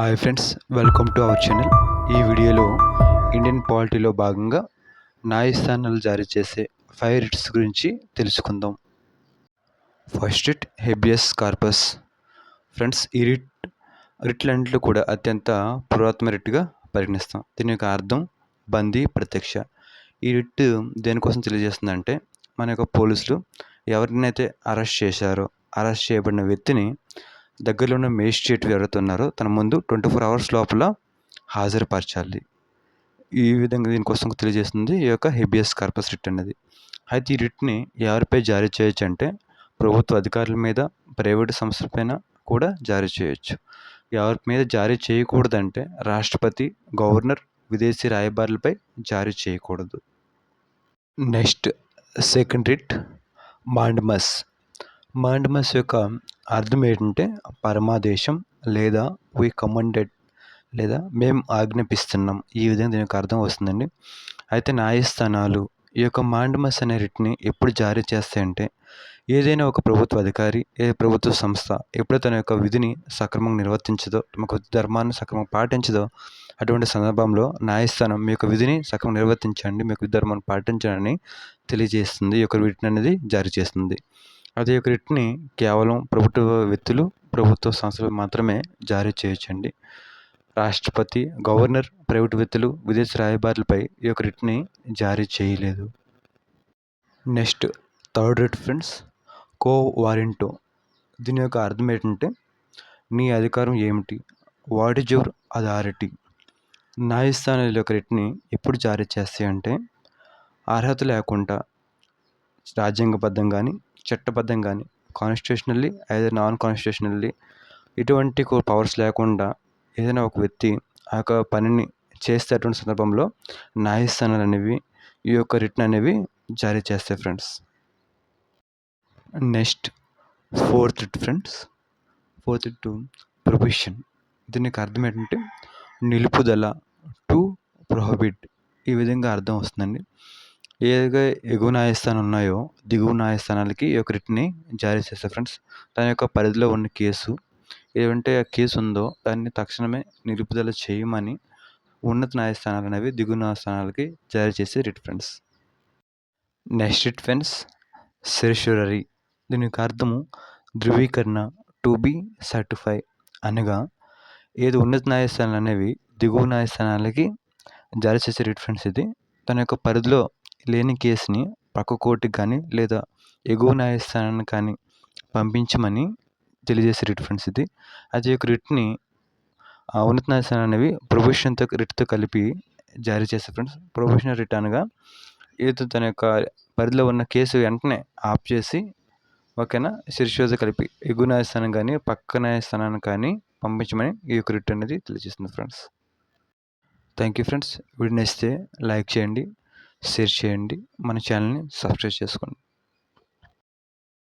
Hi friends, welcome to our channel. ఈ వీడియోలో Indian పాలిటీలో భాగంగా న్యాయస్థానాలు జారీ చేసే 5 రిట్స్ గురించి తెలుసుకుందాం. First writ habeas corpus. Friends, ఈ రిట్లన్నింటిలో కూడా అత్యంత పురాతన రిట్గా పరిగణిస్తాం. దీని యొక్క అర్థం బందీ ప్రత్యక్ష. ఈ రిట్ దేనికోసం తెలియజేస్తుందంటే, మన యొక్క పోలీసులు ఎవరినైతే అరెస్ట్ చేశారో అరెస్ట్ చేయబడిన వ్యక్తిని దగ్గరలో ఉన్న మేజిస్ట్రేట్ ఎవరైతే ఉన్నారో తన ముందు 24 అవర్స్ లోపల హాజరుపరచాలి. ఈ విధంగా దీనికోసం తెలియజేస్తుంది ఈ యొక్క హెబియస్ కార్పస్ రిట్ అనేది. అయితే ఈ రిట్ని ఎవరిపై జారీ చేయొచ్చు అంటే, ప్రభుత్వ అధికారుల మీద, ప్రైవేటు సంస్థలపైన కూడా జారీ చేయొచ్చు. ఎవరి మీద జారీ చేయకూడదంటే రాష్ట్రపతి, గవర్నర్, విదేశీ రాయబారులపై జారీ చేయకూడదు. Next second writ mandamus. Mandamus యొక్క అర్థం ఏంటంటే పరమాదేశం లేదా వి కమాండెడ్ లేదా మేము ఆజ్ఞాపిస్తున్నాం, ఈ విధంగా దీని యొక్క అర్థం వస్తుందండి. అయితే న్యాయస్థానాలు ఈ యొక్క మాండమస్ అనే రిట్ని ఎప్పుడు జారీ చేస్తాయంటే, ఏదైనా ఒక ప్రభుత్వ అధికారి, ఏ ప్రభుత్వ సంస్థ ఎప్పుడు తన యొక్క విధిని సక్రమంగా నిర్వర్తించదో, తమ ధర్మాన్ని సక్రమంగా పాటించదో, అటువంటి సందర్భంలో న్యాయస్థానం మీ యొక్క విధిని సక్రమంగా నిర్వర్తించండి, మీ యొక్క ధర్మాన్ని పాటించండి తెలియజేస్తుంది. ఈ యొక్క రిట్ని అనేది జారీ చేస్తుంది. అదే యొక్క రిట్ని కేవలం ప్రభుత్వ వ్యక్తులు, ప్రభుత్వ సంస్థలు మాత్రమే జారీ చేయొచ్చండి. రాష్ట్రపతి, గవర్నర్, ప్రైవేటు వ్యక్తులు, విదేశీ రాయబారులపై ఈ యొక్క రిట్ని జారీ చేయలేదు. నెక్స్ట్ థర్డ్ రిట్ ఫ్రెండ్స్, కో వారెంటో. దీని యొక్క అర్థం ఏంటంటే, నీ అధికారం ఏమిటి, వాట్ ఈజ్ యువర్ అథారిటీ. న్యాయస్థానాల యొక్క రిట్ని ఎప్పుడు జారీ చేస్తాయంటే, అర్హత లేకుండా రాజ్యాంగబద్ధంగా కానీ చట్టబద్ధంగా కానీ కాన్స్టిట్యూషనల్లీ ఐదర్ నాన్ కాన్స్టిట్యూషనల్లీ ఇటువంటి పవర్స్ లేకుండా ఏదైనా ఒక వ్యక్తి ఆ యొక్క పనిని చేస్తే అటువంటి సందర్భంలో న్యాయస్థానాలు అనేవి ఈ యొక్క రిట్ని అనేవి జారీ చేస్తాయి friends. Next fourth writ friends, fourth writ prohibition. దీనికి అర్థం ఏంటంటే నిలుపుదల, టు ప్రొహిబిట్, ఈ విధంగా అర్థం వస్తుందండి. ఏదైతే ఎగువ న్యాయస్థానాలు ఉన్నాయో దిగువ న్యాయస్థానాలకి ఈ యొక్క రిట్ని జారీ చేస్తారు ఫ్రెండ్స్. దాని యొక్క పరిధిలో ఉన్న కేసు ఏదంటే ఆ కేసు ఉందో దాన్ని తక్షణమే నిలుపుదల చేయమని ఉన్నత న్యాయస్థానాలు అనేవి దిగువ న్యాయస్థానాలకి జారీ చేసే writ friends. Next writ friends certiorari. దీని యొక్క అర్థము ధృవీకరణ, టు బి సర్టిఫై అనగా ఏది ఉన్నత న్యాయస్థానాలు అనేవి దిగువ న్యాయస్థానాలకి జారీ చేసే రిట్ ఫ్రెండ్స్. ఇది తన యొక్క పరిధిలో లేని కేసుని పక్క కోర్టుకి కానీ లేదా ఎగువ న్యాయస్థానాన్ని కానీ పంపించమని తెలియజేసే రిట్ ఫ్రెండ్స్ ఇది. అది యొక్క రిట్ని ఉన్నత న్యాయస్థానం అనేవి ప్రొబేషన్తో రిట్తో కలిపి జారీ చేసే ఫ్రెండ్స్. ప్రొబేషనరీ రిట్ అనగా ఏదో తన యొక్క పరిధిలో ఉన్న కేసు వెంటనే ఆఫ్ చేసి ఓకేనా శిర్షోతో కలిపి ఎగువ న్యాయస్థానం కానీ పక్క న్యాయస్థానాన్ని కానీ పంపించమని ఈ యొక్క రిట్ అనేది తెలియజేస్తుంది friends. Thank you friends. Video నచ్చితే లైక్ చేయండి, షేర్ చేయండి, మన ఛానల్ని సబ్స్క్రైబ్ చేసుకోండి.